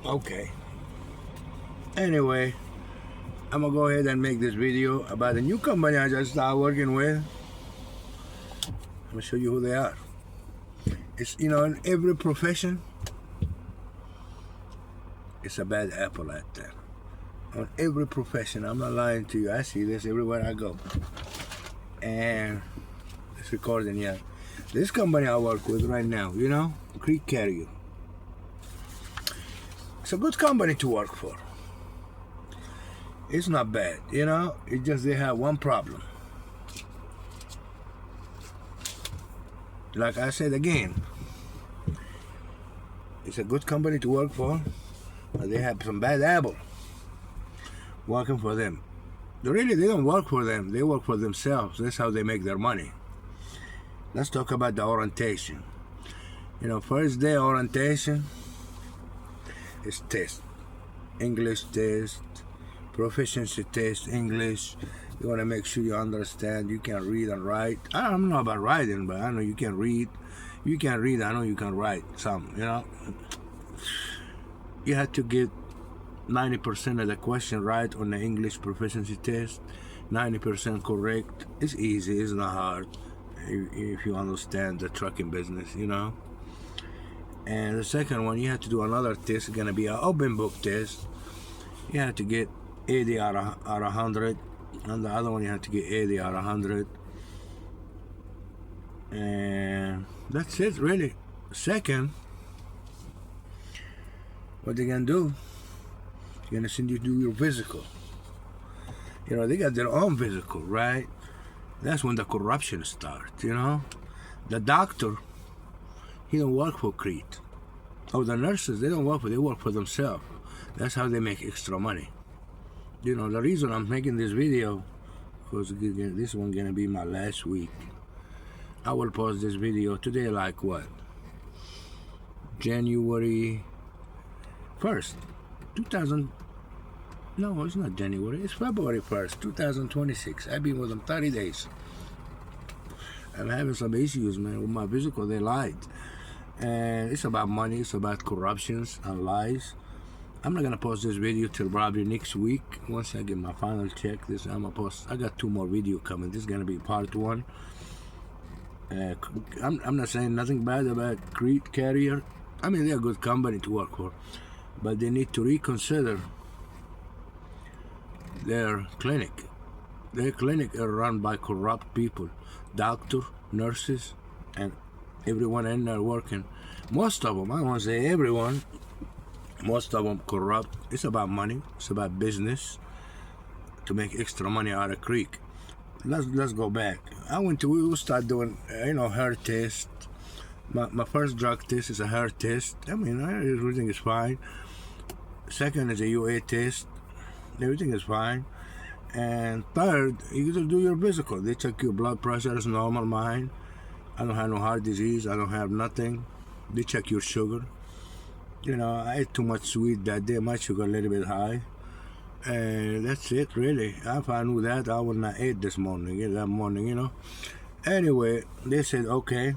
Okay. Anyway, I'm gonna go ahead and make this video about a new company I just started working with. I'm gonna show you who they are. It's, in every profession, it's a bad apple out there. On every profession, I'm not lying to you. I see this everywhere I go. And it's recording here. This company I work with right now, Crete Carrier. It's a good company to work for. It's not bad, It's just they have one problem. Like I said again, it's a good company to work for, but they have some bad apple working for them. They don't work for them. They work for themselves. That's how they make their money. Let's talk about the orientation. First day orientation is test. English test, proficiency test, English. You want to make sure you understand, you can read and write. I don't know about writing, but I know you can read. You can read, I know you can write some, You have to get 90% of the question right on the English proficiency test. 90% correct. It's easy, it's not hard if you understand the trucking business, And the second one, you have to do another test. It's going to be an open book test. You have to get 80 out of 100. And the other one, you have to get 80 out of 100. And that's it, really. Second, what they're going to do, they're going to send you to do your physical. They got their own physical, right? That's when the corruption starts, The doctor, he don't work for Crete. Oh, the nurses, they work for themselves. That's how they make extra money. The reason I'm making this video, because this one gonna be my last week. I will post this video today, like what? January 1st, 2000. No, it's not January. It's February 1st, 2026. I've been with them 30 days. I'm having some issues, man, with my physical. They lied. And it's about money. It's about corruptions and lies. I'm not going to post this video till probably next week. Once I get my final check, I'm going to post. I got 2 more videos coming. This is going to be part 1. I'm not saying nothing bad about Crete Carrier. I mean, they're a good company to work for. But they need to reconsider their clinic. Their clinic are run by corrupt people, doctors, nurses, and everyone in there working. Most of them, I won't say everyone, most of them corrupt. It's about money. It's about business to make extra money out of Crete. Let's go back. We will start doing, hair test. My first drug test is a hair test. I mean, everything is fine. Second is a UA test. Everything is fine. And third, you do your physical. They check your blood pressure. It's normal, mine. I don't have no heart disease. I don't have nothing. They check your sugar. I ate too much sweet that day. My sugar a little bit high. And that's it, really. If I knew that, I would not eat this morning. That morning, Anyway, they said, okay.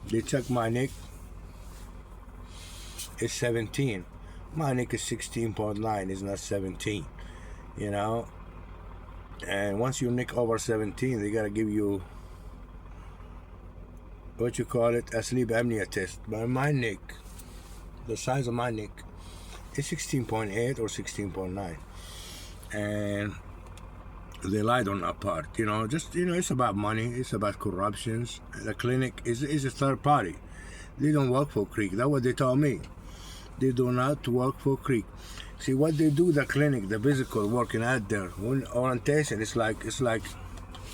They checked my neck. It's 17. My neck is 16.9. It's not 17. And once your neck over 17, they gotta give you a sleep apnea test. But my neck, the size of my neck, is 16.8 or 16.9, and they lied on that part. It's about money. It's about corruptions. The clinic is a third party. They don't work for Crete. That's what they told me. They do not work for Crete. See what they do, the clinic, the physical working out there. When orientation, it's like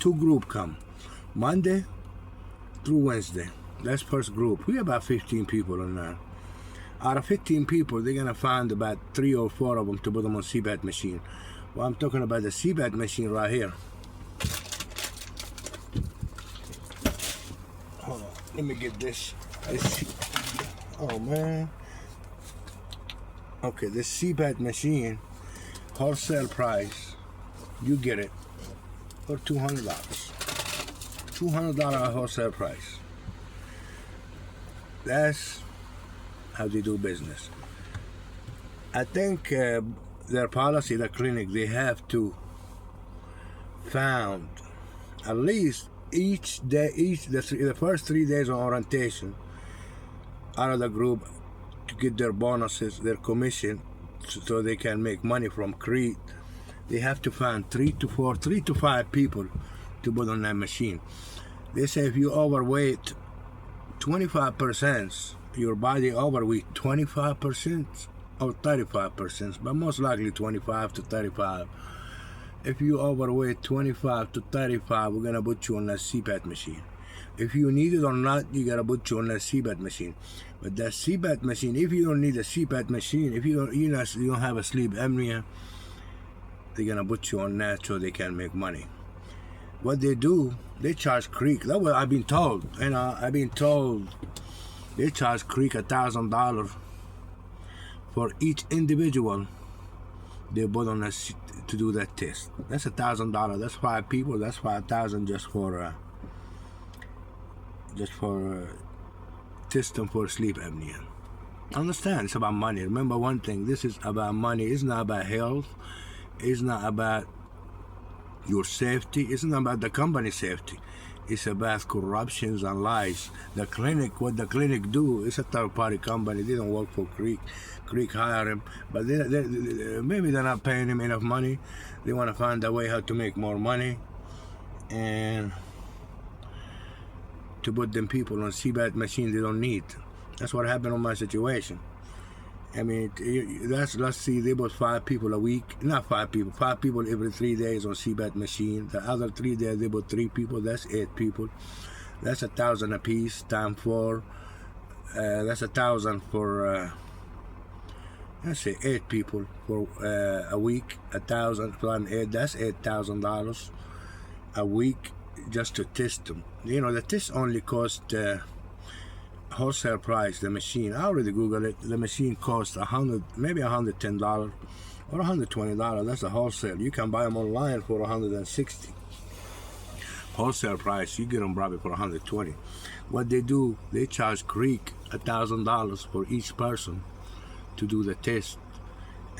2 group come. Monday through Wednesday. That's first group. We about 15 people in there. Out of 15 people, they're gonna find about 3 or 4 of them to put them on CPAT machine. Well, I'm talking about the CPAT machine right here. Hold on, let me get this. Oh man. Okay, this CPAT machine, wholesale price, you get it for $200. $200 wholesale price. That's how they do business. I think their policy, the clinic, they have to found at least each day, the first 3 days of orientation out of the group to get their bonuses, their commission, so they can make money from Crete. They have to find 3 to 5 people to put on that machine. They say if you overweight 25%, your body overweight 25% or 35%, but most likely 25 to 35. If you overweight 25 to 35, we're gonna put you on a CPAP machine. If you need it or not, you gotta put you on a CPAP machine. But that CPAP machine, if you don't need a CPAP machine, if you don't have a sleep apnea, they're gonna put you on that so they can make money. What they do, they charge Crete. That's what I've been told. I've been told they charge Crete $1,000 for each individual they put on to do that test. That's $1,000. That's 5 people. That's 5,000 just for testing for sleep apnea. Understand? It's about money. Remember one thing. This is about money. It's not about health. It's not about your safety. It's not about the company's safety. It's about corruptions and lies. The clinic, what the clinic do, it's a third-party company. They don't work for Crete. Crete hire them, but maybe they're not paying him enough money. They want to find a way how to make more money and to put them people on CPAP machine they don't need. That's what happened on my situation. I mean, let's see, they put 5 people a week, not 5 people, 5 people every 3 days on CPAP machine. The other 3 days they put 3 people, that's 8 people. That's $1,000 a piece, times 4. That's $1,000 for, let's say 8 people for a week. 1,000 times 8, that's $8,000 a week just to test them. The test only cost wholesale price, the machine. I already Googled it. The machine costs maybe $110 or $120. That's a wholesale. You can buy them online for $160. Wholesale price, you get them probably for $120. What they do, they charge Crete $1,000 for each person to do the test.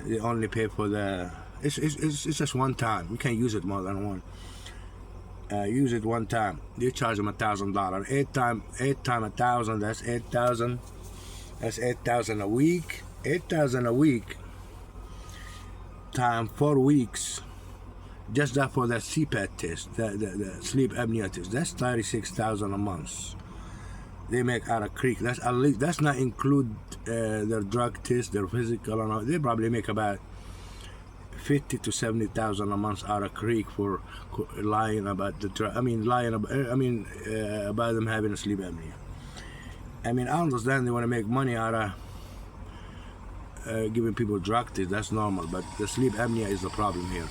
They only pay for it's just one time. You can't use it more than one. Use it one time. They charge them $1,000. 8 times 1,000. That's 8,000. That's 8,000 a week. 8,000 a week. Time 4 weeks. Just that for that CPAP test, the sleep apnea test. That's 36,000 a month. They make out of Crete. That's at least. That's not include their drug test, their physical, and all. They probably make about 50 to 70,000 a month out of Crete for lying about the drug. About them having a sleep apnea. I understand they want to make money out of giving people drug tests. That's normal, but the sleep apnea is the problem here.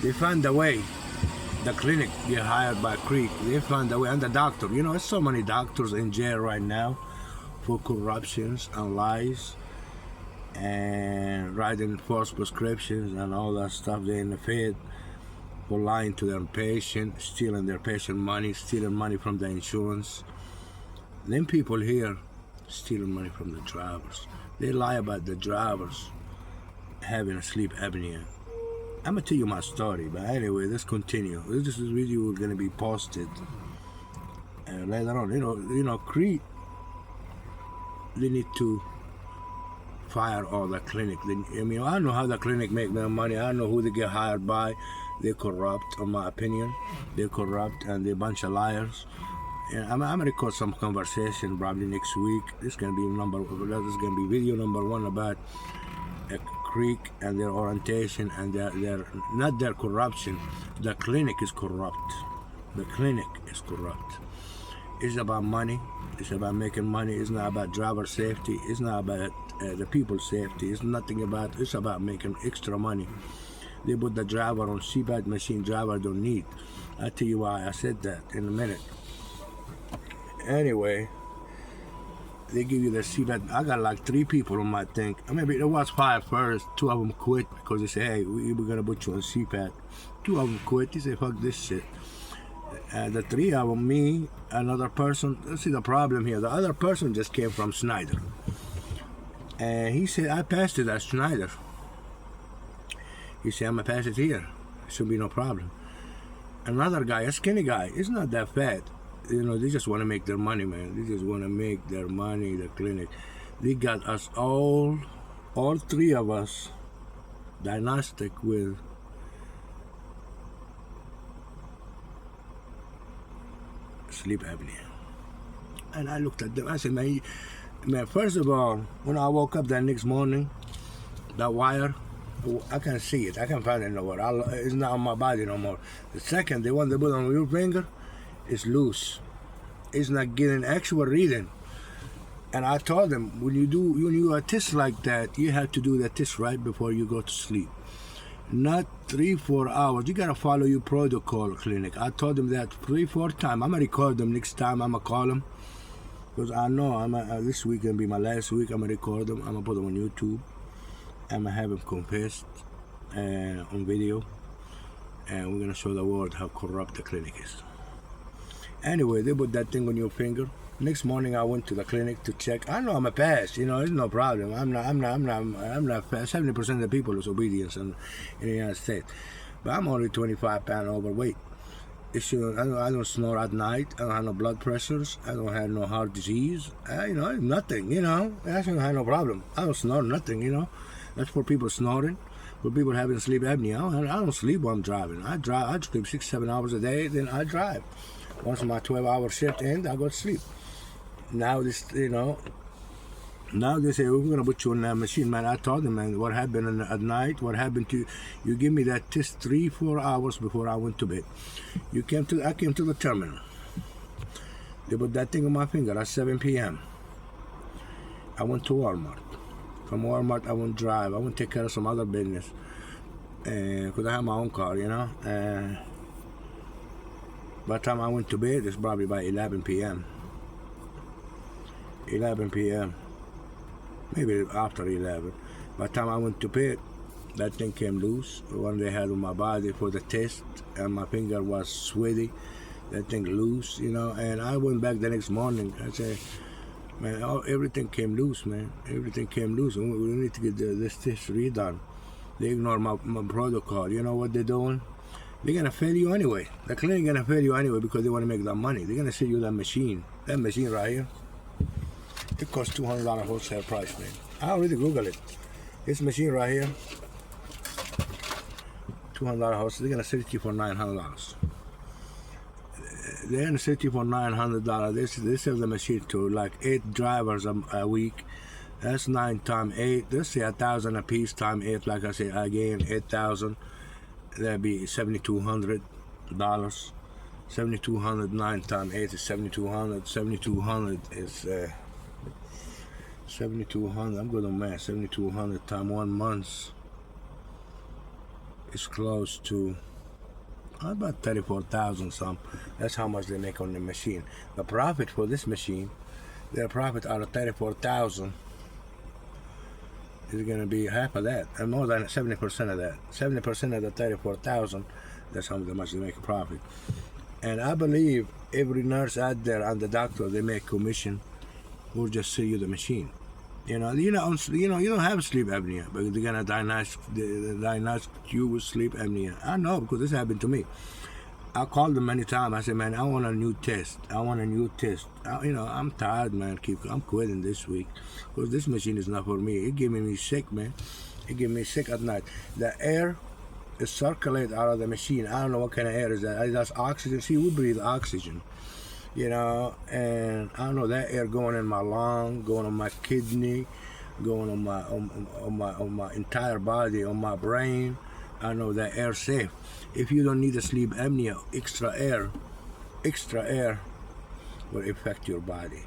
They find a way. The clinic get hired by Crete. They find a way, and the doctor. There's so many doctors in jail right now for corruptions and lies, and writing false prescriptions and all that stuff. They're in the Fed for lying to their patient, stealing their patient money, stealing money from the insurance. Them people here stealing money from the drivers. They lie about the drivers having a sleep apnea. I'm gonna tell you my story, but anyway, let's continue. This video is gonna be posted later on. Crete, they need to fire all the clinic. I don't know how the clinic make their money. I don't know who they get hired by. They're corrupt, in my opinion. They're corrupt and they're a bunch of liars. And I'm gonna record some conversation probably next week. This is gonna be video number 1 about Crete and their orientation and their not their corruption. The clinic is corrupt. The clinic is corrupt. It's about money. It's about making money. It's not about driver safety. It's not about the people's safety. It's about making extra money. They put the driver on CPAP machine. Driver don't need. I'll tell you why I said that in a minute. Anyway, they give you the CPAP. I got like 3 people on my thing. Maybe there was 5 first. 2 of them quit because they say, hey, we're gonna put you on CPAP. 2 of them quit. They say, fuck this shit. The 3 of them, me, another person. Let's see the problem here. The other person just came from Snyder. And he said, I passed it at Schneider. He said, I'm going to pass it here. It should be no problem. Another guy, a skinny guy, he's not that fat. You know, they just want to make their money, man. They just want to make their money, the clinic. They got us all three of us, diagnostic with sleep apnea. And I looked at them, I said, man, first of all, when I woke up that next morning, that wire, I can see it. I can find it nowhere. It's not on my body no more. The second, the one they put on your finger, is loose. It's not getting actual reading. And I told them, when you do a test like that, you have to do the test right before you go to sleep. Not 3-4 hours. You gotta follow your protocol, clinic. I told them that 3-4 times. I'm gonna record them next time. I'm gonna call them. Because I know this week gonna be my last week. I'm gonna record them. I'm gonna put them on YouTube. I'm gonna have them confessed on video, and we're gonna show the world how corrupt the clinic is. Anyway, they put that thing on your finger. Next morning, I went to the clinic to check. I know I'm a pass. You know, it's no problem. I'm not fast. 70% of the people is obedience in the United States, but I'm only 25 pounds overweight. I don't snore at night. I don't have no blood pressures. I don't have no heart disease. Nothing. You know, I don't have no problem. I don't snore nothing. You know. That's for people snoring, for people having sleep apnea. I don't sleep while I'm driving. I sleep 6-7 hours a day, then I drive. Once my 12-hour shift ends, I go to sleep. Now they say, we're going to put you on that machine. Man, I told them, man, what happened at night, what happened to you. You give me that test 3-4 hours before I went to bed. I came to the terminal. They put that thing on my finger at 7 p.m. I went to Walmart. From Walmart, I went drive. I went take care of some other business. Because I have my own car, you know. By the time I went to bed, it's probably by 11 p.m. 11 p.m. Maybe after 11. By the time I went to bed, that thing came loose. The one they had on my body for the test, and my finger was sweaty. That thing loose, you know. And I went back the next morning. I said, man, everything came loose, man. Everything came loose. We need to get this test redone. They ignore my protocol. You know what they're doing? They're going to fail you anyway. The clinic going to fail you anyway because they want to make that money. They're going to sell you that machine. That machine right here, it costs $200 wholesale price, man. I already Googled it. This machine right here, $200 wholesale. They're going to sell it to you for $900. They're going to sell it to you for $900. They sell the machine to like 8 drivers a week. That's 9 times 8. Let's say 1,000 a piece times 8. Like I say again, 8,000. That'd be $7,200. 7,200 9 times 8 is 7,200. 7,200 is 7,200. I'm good on math. 7,200 times 1 month is close to about 34,000 some. That's how much they make on the machine. The profit for this machine, their profit out of 34,000 is going to be half of that, and more than 70% of that. 70% of the 34,000, that's how much they make a profit. And I believe every nurse out there and the doctor, they make commission who just sell you the machine. You don't have sleep apnea, but they're gonna diagnose you with sleep apnea. I know because this happened to me. I called them many times. I said, man, I want a new test. I'm tired, man. I'm quitting this week because this machine is not for me. It gave me sick, man. It gave me sick at night. The air is circulate out of the machine. I don't know what kind of air is that. That's oxygen. See, we breathe oxygen, and I don't know, that air going in my lung, going on my kidney, going on my entire body, on my brain. I know that air safe. If you don't need a sleep apnea, extra air will affect your body,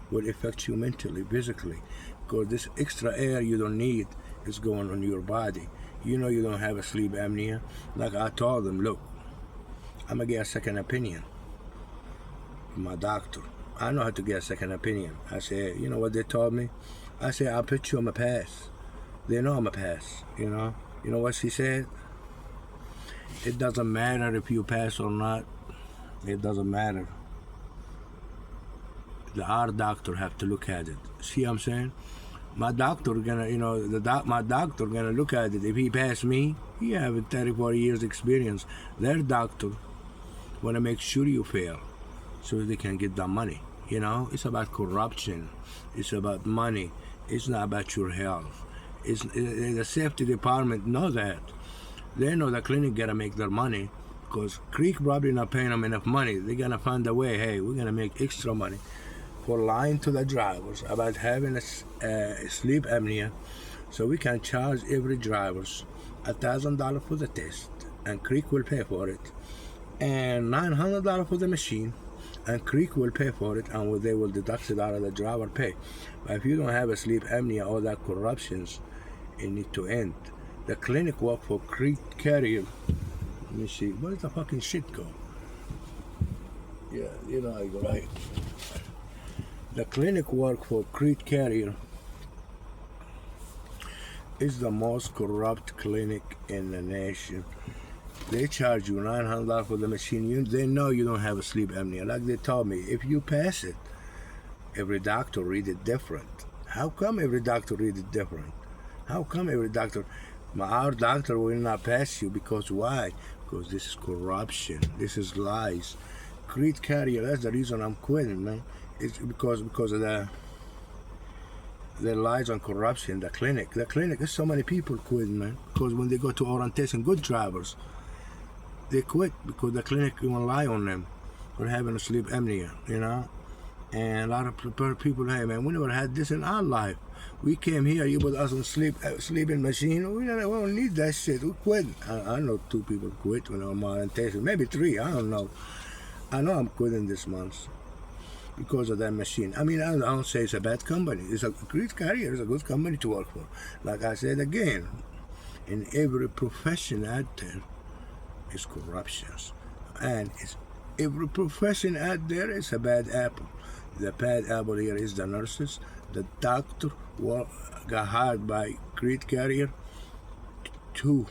will affect you mentally, physically, because this extra air you don't need is going on your body. You don't have a sleep apnea. Like I told them, look, I'm gonna get a second opinion from my doctor. I know how to get a second opinion. I said, you know what they told me? I said, I'll put you on a pass. They know I'm a pass, You know what she said? It doesn't matter if you pass or not. It doesn't matter. Our doctor have to look at it. See what I'm saying? My doctor gonna, my doctor gonna look at it. If he pass me, he have 30, 40 years experience. Their doctor wanna make sure you fail, so they can get the money. It's about corruption. It's about money. It's not about your health. The safety department know that. They know the clinic gotta make their money, because Crete probably not paying them enough money. They're gonna find a way. Hey, we're gonna make extra money for lying to the drivers about having a sleep apnea, so we can charge every drivers $1,000 for the test, and Crete will pay for it, and $900 for the machine, and Crete will pay for it, and they will deduct it out of the driver pay. But if you don't have a sleep apnea, all that corruptions, it need to end. The clinic work for Crete carrier. Let me see. Where's the fucking shit go? Yeah, I go right. The clinic work for Crete carrier is the most corrupt clinic in the nation. They charge you $900 for the machine. They know you don't have a sleep apnea. Like they told me, if you pass it, every doctor read it different. How come every doctor read it different? How come every doctor? Our doctor will not pass you, because why? Because this is corruption. This is lies. Crete carrier. That's the reason I'm quitting, man. It's because of the lies on corruption. The clinic. There's so many people quitting, man. Because when they go to orientation, good drivers, they quit because the clinic won't lie on them for having a sleep apnea, And a lot of people, hey man, we never had this in our life. We came here, you put us on sleeping machine. We don't need that shit. We quit. I know 2 people quit when I'm on orientation, maybe 3. I don't know. I know I'm quitting this month because of that machine. I mean, I don't say it's a bad company. It's a Crete carrier. It's a good company to work for. Like I said again, in every profession out there is corruptions, and every profession out there is a bad apple. The bad apple here is the nurses. The doctor got hired by Crete carrier to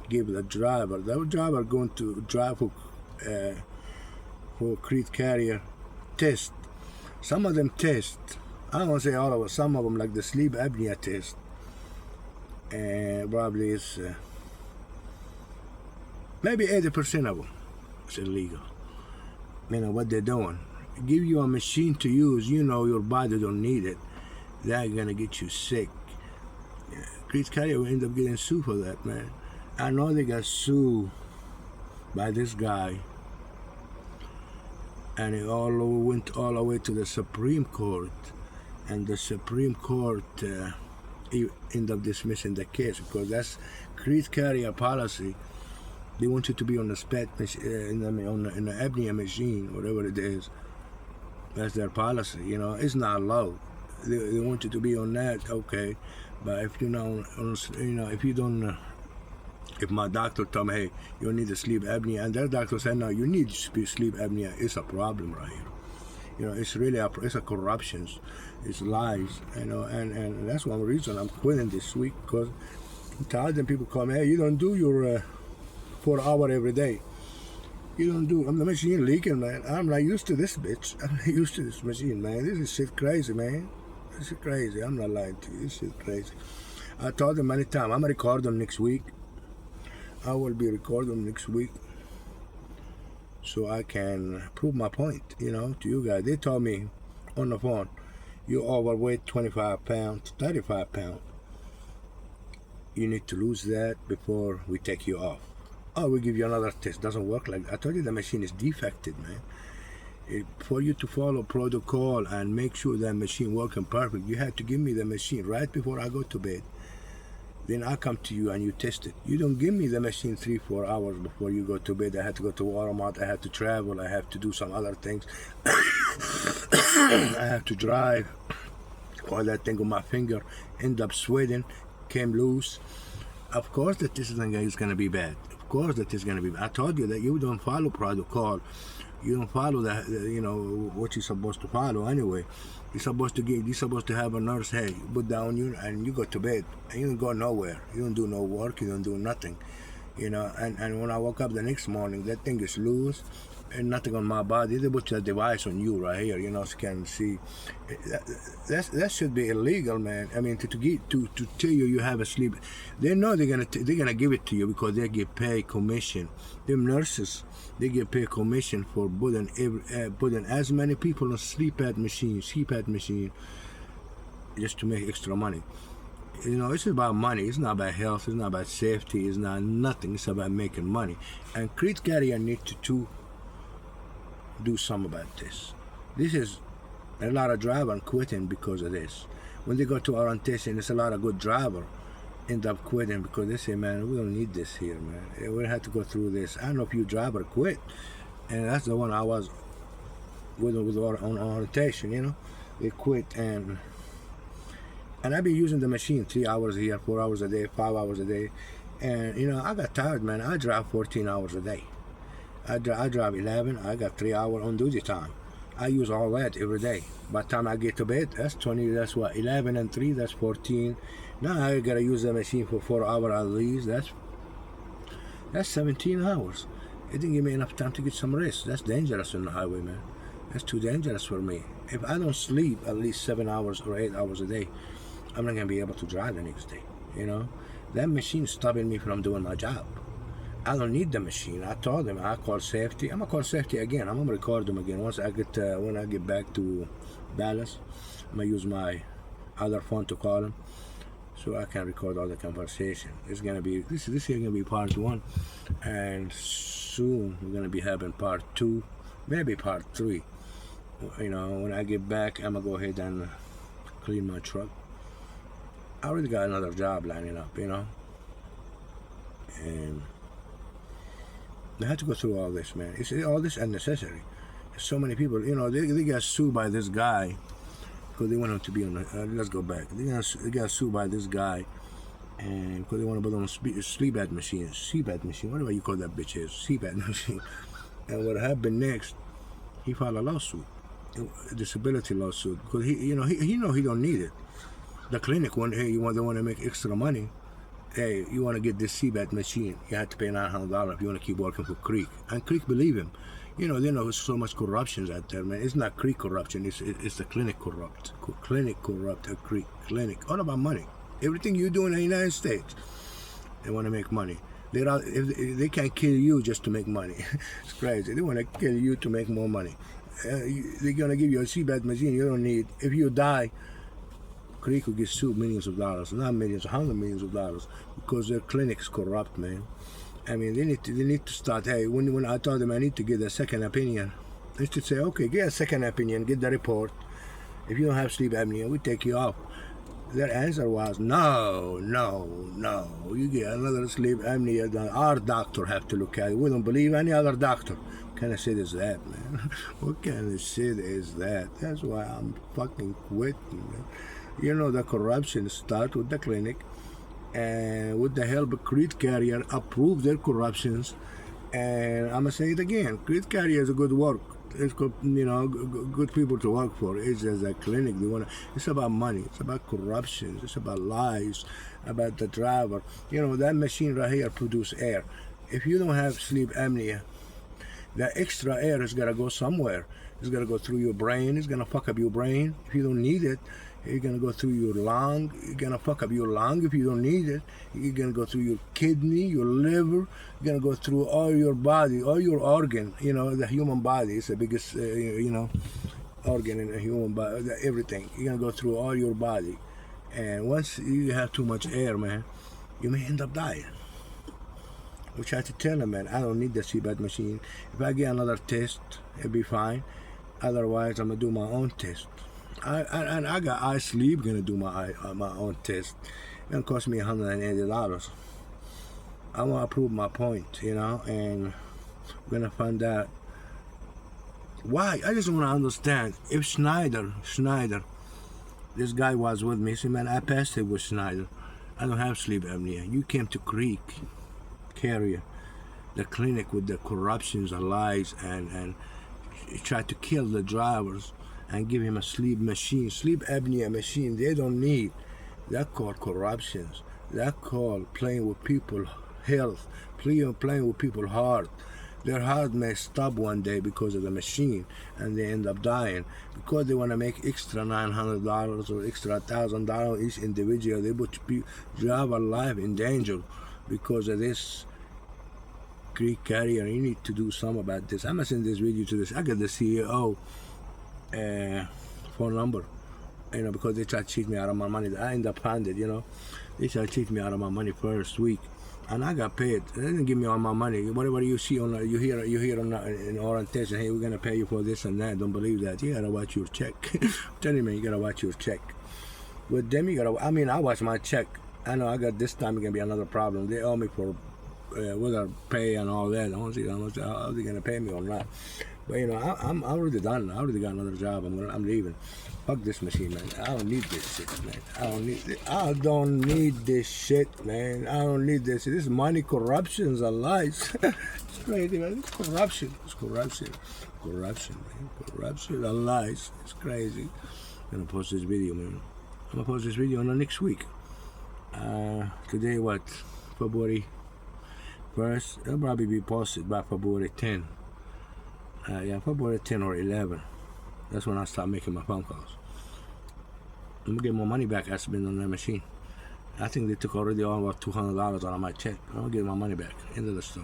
give the driver going to drive for Crete carrier test. Some of them test. I don't want to say all of them. Some of them, like the sleep apnea test, and probably it's maybe 80% of them is illegal. What they're doing. Give you a machine to use, your body don't need it. They're gonna get you sick. Crete carrier will end up getting sued for that, man. I know they got sued by this guy, and it went all the way to the Supreme Court, and the Supreme Court ended up dismissing the case, because that's Crete carrier policy. They want you to be on the in the apnea machine, whatever it is. That's their policy, It's not allowed. They want you to be on that, okay. But if if you don't, if my doctor told me, hey, you need a sleep apnea, and their doctor said, no, you need sleep apnea, it's a problem right here. It's really it's a corruption, it's lies, and that's one reason I'm quitting this week, because I'm tired of people come, hey, you don't do your 4 hours every day. You don't do. The machine leaking, man. I'm not used to this bitch. I'm not used to this machine, man. This is shit crazy, man. This is crazy. I'm not lying to you. This is crazy. I told them many times, I'm gonna record them next week. I will be recording next week, so I can prove my point, to you guys. They told me on the phone, you're overweight 25 pounds, 35 pounds. You need to lose that before we take you off. Oh, we give you another test. Doesn't work like that. I told you the machine is defected, man. For you to follow protocol and make sure that machine working perfect, you have to give me the machine right before I go to bed. Then I come to you and you test it. You don't give me the machine 3-4 hours before you go to bed. I have to go to Walmart. I have to travel. I have to do some other things. I have to drive. All that thing on my finger, end up sweating, came loose. Of course that this is going to be bad. Of course that is going to be bad. I told you that you don't follow protocol. You don't follow what you're supposed to follow anyway. You're supposed to have a nurse, hey, put down you and you go to bed. And you don't go nowhere. You don't do no work. You don't do nothing. And when I woke up the next morning, that thing is loose and nothing on my body. They put a device on you right here, so you can see. That should be illegal, man. I mean, to tell you have a sleep, they know they're gonna give it to you because they get paid commission. Them nurses, they get paid commission for putting as many people on CPAP machine, just to make extra money. It's about money. It's not about health. It's not about safety. It's not nothing. It's about making money. And Crete carrier need to do something about this. This is a lot of drivers quitting because of this. When they go to orientation, it's a lot of good drivers end up quitting because they say, man, we don't need this here, man. We have to go through this. I don't know if you driver quit. And that's the one I was with on orientation, They quit and I be using the machine 3 hours here, 4 hours a day, 5 hours a day. And, I got tired, man. I drive 14 hours a day. I drive 11. I got 3 hours on duty time. I use all that every day. By the time I get to bed, that's 20, that's what, 11 and 3, that's 14. Now I gotta use the machine for 4 hours at least. That's 17 hours. It didn't give me enough time to get some rest. That's dangerous on the highway, man. That's too dangerous for me. If I don't sleep at least 7 hours or 8 hours a day, I'm not gonna be able to drive the next day. That machine's stopping me from doing my job. I don't need the machine. I told them I call safety. I'm gonna call safety again. I'm gonna record them again. Once I get when I get back to Dallas, I'm gonna use my other phone to call them, so I can record all the conversation. It's gonna be this is gonna be part 1, and soon we're gonna be having part 2, maybe part 3. When I get back, I'm gonna go ahead and clean my truck. I already got another job lining up, and I had to go through all this, man. All this unnecessary. So many people, they got sued by this guy because they want him to be on the, let's go back. They got sued by this guy and because they want to put on a CPAP machine, whatever you call that bitch is, CPAP machine. And what happened next, he filed a lawsuit, a disability lawsuit, because he don't need it. The clinic they want to make extra money. Hey, you want to get this CPAP machine, you have to pay $900 if you want to keep working for Crete. And Crete believe him. They know there's so much corruption out there, man. It's not Crete corruption, it's the clinic corrupt. Clinic corrupt, a Crete clinic. All about money. Everything you do in the United States, they want to make money. If they can't kill you just to make money. It's crazy. They want to kill you to make more money. They're going to give you a CPAP machine you don't need. If you die, Crete could get sued millions of dollars, not millions, hundreds of millions of dollars, because their clinic's corrupt, man. I mean, they need to start. Hey, when I told them I need to get a second opinion, they should say, okay, get a second opinion, get the report. If you don't have sleep apnea, we take you off. Their answer was, no, you get another sleep apnea. Our doctor have to look at it. We don't believe any other doctor. What kind of shit is that, man? What kind of shit is that? That's why I'm fucking quitting, man. The corruption starts with the clinic, and with the help of Crete carrier, approve their corruptions. And I'm gonna say it again: Crete carrier is a good work. It's good, good people to work for. It's just a clinic. It's about money. It's about corruption. It's about lies. About the driver. That machine right here produce air. If you don't have sleep apnea, the extra air is gonna go somewhere. It's gonna go through your brain. It's gonna fuck up your brain. If you don't need it, you're gonna go through your lung. You're gonna fuck up your lung if you don't need it. You're gonna go through your kidney, your liver. You're gonna go through all your body, all your organ. The human body is the biggest, organ in the human body. Everything. You're gonna go through all your body, and once you have too much air, man, you may end up dying. We try to tell them, man, I don't need the CPAP machine. If I get another test, it'll be fine. Otherwise, I'm gonna do my own test. I got eye sleep, gonna do my own test. It's gonna cost me $180. I want to prove my point, and we're gonna find out why. I just want to understand if Schneider, this guy was with me. He said, man, I passed it with Schneider. I don't have sleep apnea. You came to Crete carrier, the clinic with the corruptions and lies, and tried to kill the drivers and give him a sleep apnea machine they don't need. That called corruptions. That called playing with people's health, playing with people's heart. Their heart may stop one day because of the machine, and they end up dying because they want to make extra $900 or extra $1,000 each individual. They put drive a life in danger because of this Greek carrier. You need to do something about this. I'm gonna send this video to this. I got the CEO phone number, because they try to cheat me out of my money. I end up funded, They try to cheat me out of my money first week, and I got paid. They didn't give me all my money. Whatever you see on, you hear on in orientation, hey, we're gonna pay you for this and that. Don't believe that. You gotta watch your check. I'm telling you, man, you gotta watch your check. With them, you gotta. I watch my check. I know I got this time. It's gonna be another problem. They owe me for whether pay and all that. I don't see how much are they gonna pay me or not. But I'm already done. I already got another job. I'm leaving. Fuck this machine, man. I don't need this shit, man. I don't need this shit, man. I don't need this. This money, corruptions, and lies. It's crazy, man. It's corruption. Corruption, man. Corruption and lies. It's crazy. I'm gonna post this video, man. I'm gonna post this video on the next week. Today, what? February 1st. It'll probably be posted by February 10. February 10 or 11. That's when I start making my phone calls. I'm gonna get my money back I spent on that machine. I think they took already all about $200 out of my check. I'm gonna get my money back. End of the story.